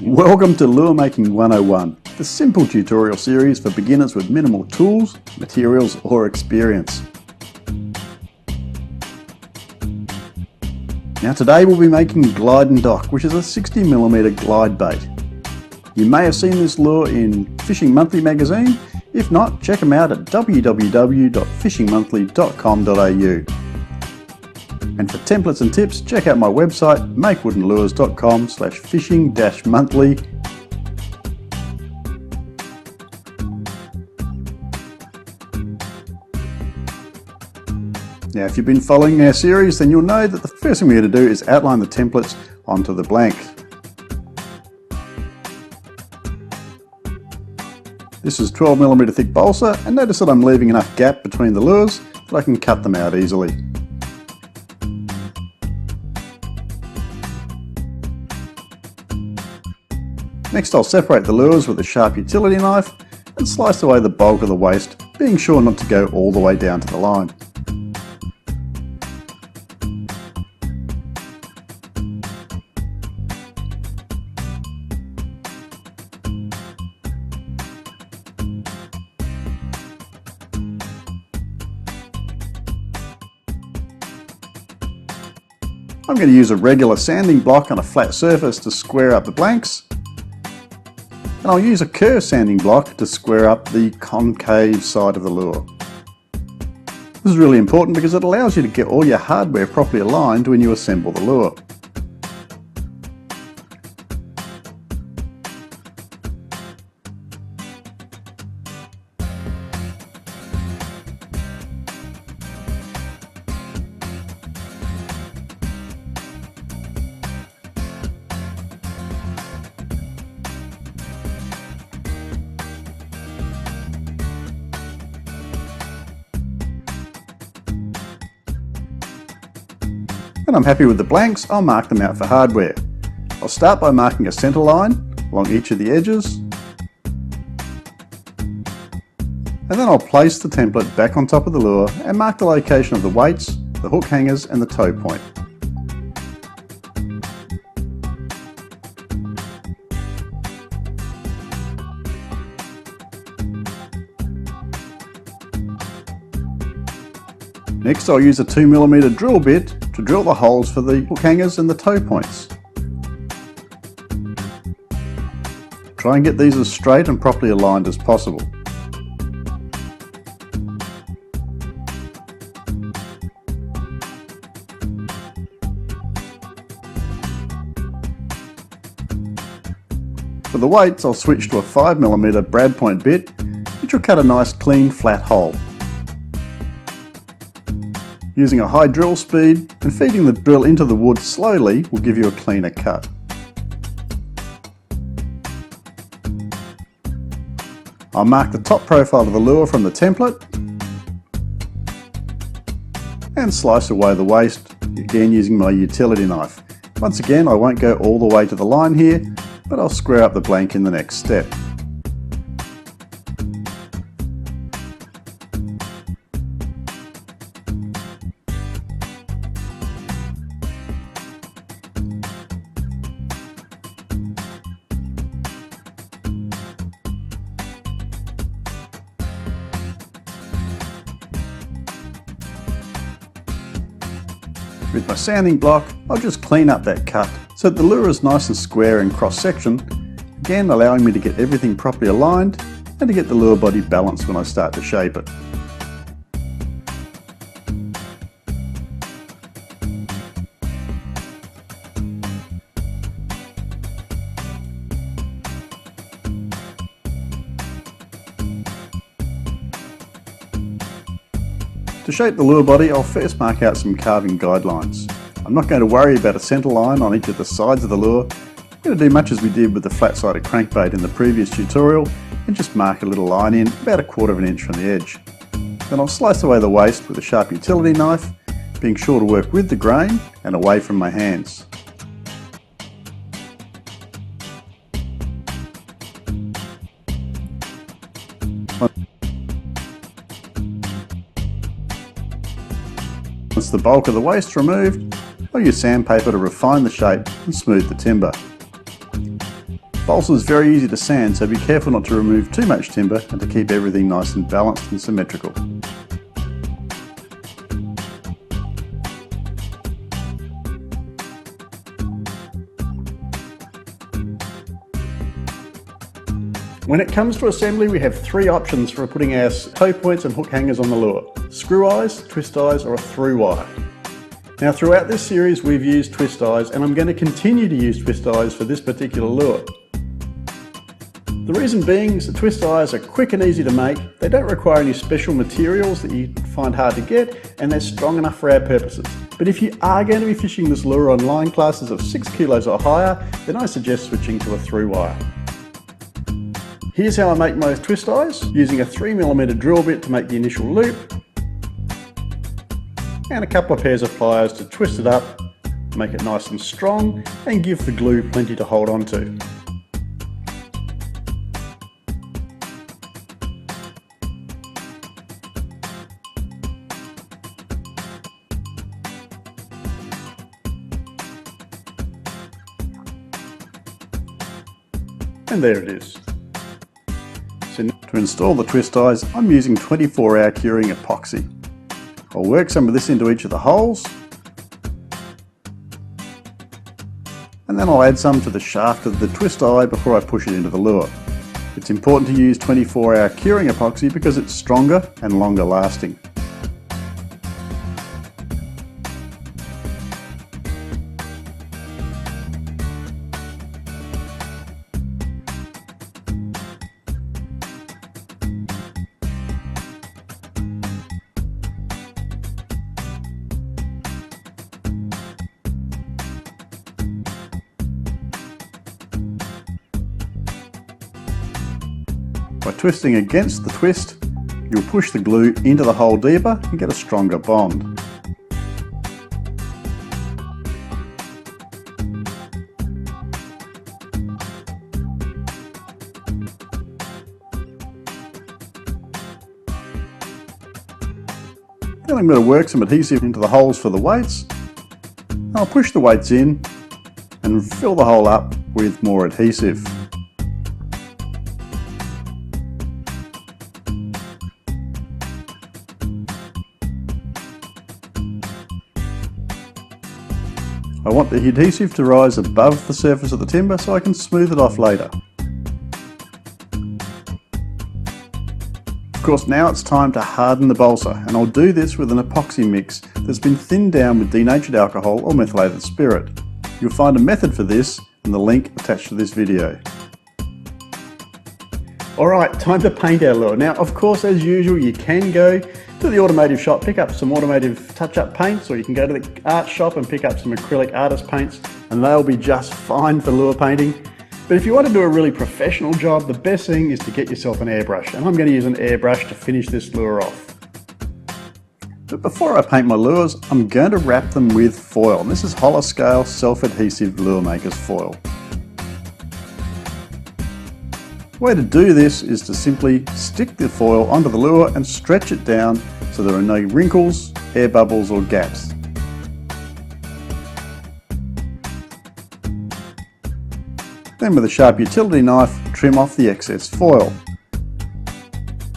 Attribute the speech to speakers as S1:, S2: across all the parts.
S1: Welcome to Lure Making 101, the simple tutorial series for beginners with minimal tools, materials or experience. Now today we'll be making Glidin Doc, which is a 60mm glide bait. You may have seen this lure in Fishing Monthly magazine. If not, check them out at www.fishingmonthly.com.au. And for templates and tips, check out my website makewoodenlures.com/fishing-monthly. Now if you've been following our series, then you'll know that the first thing we're going to do is outline the templates onto the blank. This is 12mm thick balsa, and notice that I'm leaving enough gap between the lures that I can cut them out easily. Next I'll separate the lures with a sharp utility knife and slice away the bulk of the waste, being sure not to go all the way down to the line. I'm going to use a regular sanding block on a flat surface to square up the blanks, and I'll use a curved sanding block to square up the concave side of the lure. This is really important because it allows you to get all your hardware properly aligned when you assemble the lure. When I'm happy with the blanks, I'll mark them out for hardware. I'll start by marking a centre line along each of the edges, and then I'll place the template back on top of the lure and mark the location of the weights, the hook hangers and the toe point. Next I'll use a 2mm drill bit to drill the holes for the hook hangers and the toe points. Try and get these as straight and properly aligned as possible. For the weights I'll switch to a 5mm brad point bit, which will cut a nice clean flat hole. Using a high drill speed and feeding the drill into the wood slowly will give you a cleaner cut. I'll mark the top profile of the lure from the template and slice away the waste, again using my utility knife. Once again, I won't go all the way to the line here, but I'll square up the blank in the next step. With my sanding block, I'll just clean up that cut so that the lure is nice and square in cross section, again allowing me to get everything properly aligned and to get the lure body balanced when I start to shape it. To shape the lure body, I'll first mark out some carving guidelines. I'm not going to worry about a centre line on each of the sides of the lure. I'm going to do much as we did with the flat-sided crankbait in the previous tutorial and just mark a little line in about 1/4 inch from the edge. Then I'll slice away the waste with a sharp utility knife, being sure to work with the grain and away from my hands. Once the bulk of the waste removed, I'll use sandpaper to refine the shape and smooth the timber. Balsa is very easy to sand, so be careful not to remove too much timber and to keep everything nice and balanced and symmetrical. When it comes to assembly, we have three options for putting our toe points and hook hangers on the lure: screw eyes, twist eyes, or a through wire. Now throughout this series we've used twist eyes, and I'm going to continue to use twist eyes for this particular lure. The reason being is that twist eyes are quick and easy to make, they don't require any special materials that you find hard to get, and they're strong enough for our purposes. But if you are going to be fishing this lure on line classes of 6 kilos or higher, then I suggest switching to a through wire. Here's how I make my twist eyes, using a 3mm drill bit to make the initial loop, and a couple of pairs of pliers to twist it up, make it nice and strong, and give the glue plenty to hold on to. And there it is. So to install the twist eyes, I'm using 24-hour curing epoxy. I'll work some of this into each of the holes, and then I'll add some to the shaft of the twist eye before I push it into the lure. It's important to use 24-hour curing epoxy because it's stronger and longer lasting. By twisting against the twist, you'll push the glue into the hole deeper and get a stronger bond. Then I'm going to work some adhesive into the holes for the weights. I'll push the weights in and fill the hole up with more adhesive. I want the adhesive to rise above the surface of the timber so I can smooth it off later. Of course, now it's time to harden the balsa, and I'll do this with an epoxy mix that's been thinned down with denatured alcohol or methylated spirit. You'll find a method for this in the link attached to this video. Alright, time to paint our lure. Now, of course, as usual, you can go to the automotive shop, pick up some automotive touch-up paints, or you can go to the art shop and pick up some acrylic artist paints, and they'll be just fine for lure painting. But if you want to do a really professional job, the best thing is to get yourself an airbrush, and I'm going to use an airbrush to finish this lure off. But before I paint my lures, I'm going to wrap them with foil, and this is Holoscale self-adhesive lure maker's foil. The way to do this is to simply stick the foil onto the lure and stretch it down so there are no wrinkles, air bubbles or gaps. Then with a sharp utility knife, trim off the excess foil.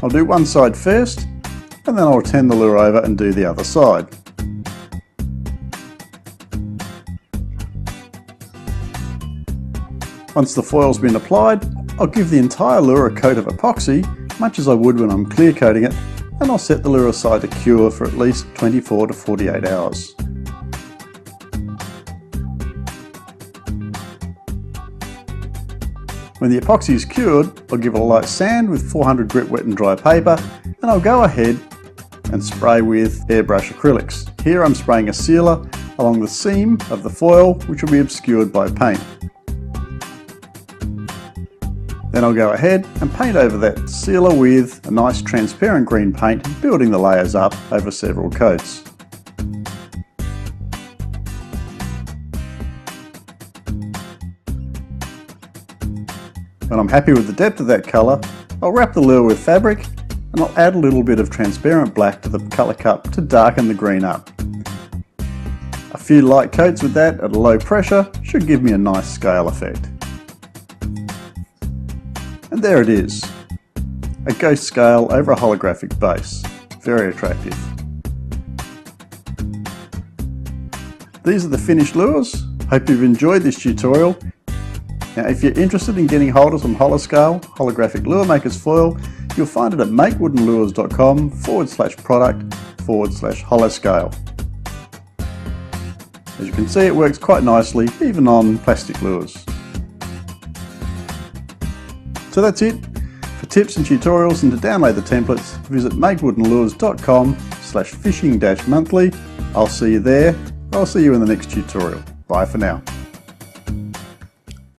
S1: I'll do one side first, and then I'll turn the lure over and do the other side. Once the foil's been applied, I'll give the entire lure a coat of epoxy, much as I would when I'm clear coating it, and I'll set the lure aside to cure for at least 24 to 48 hours. When the epoxy is cured, I'll give it a light sand with 400 grit wet and dry paper, and I'll go ahead and spray with airbrush acrylics. Here I'm spraying a sealer along the seam of the foil, which will be obscured by paint. Then I'll go ahead and paint over that sealer with a nice transparent green paint, building the layers up over several coats. When I'm happy with the depth of that colour, I'll wrap the lure with fabric and I'll add a little bit of transparent black to the colour cup to darken the green up. A few light coats with that at a low pressure should give me a nice scale effect. And there it is. A ghost scale over a holographic base. Very attractive. These are the finished lures. Hope you've enjoyed this tutorial. Now if you're interested in getting hold of some Holoscale holographic lure makers foil, you'll find it at makewoodenlures.com/product/Holoscale. As you can see, it works quite nicely, even on plastic lures. So that's it. For tips and tutorials and to download the templates, visit makewoodenlures.com/fishing-monthly. I'll see you there. I'll see you in the next tutorial. Bye for now.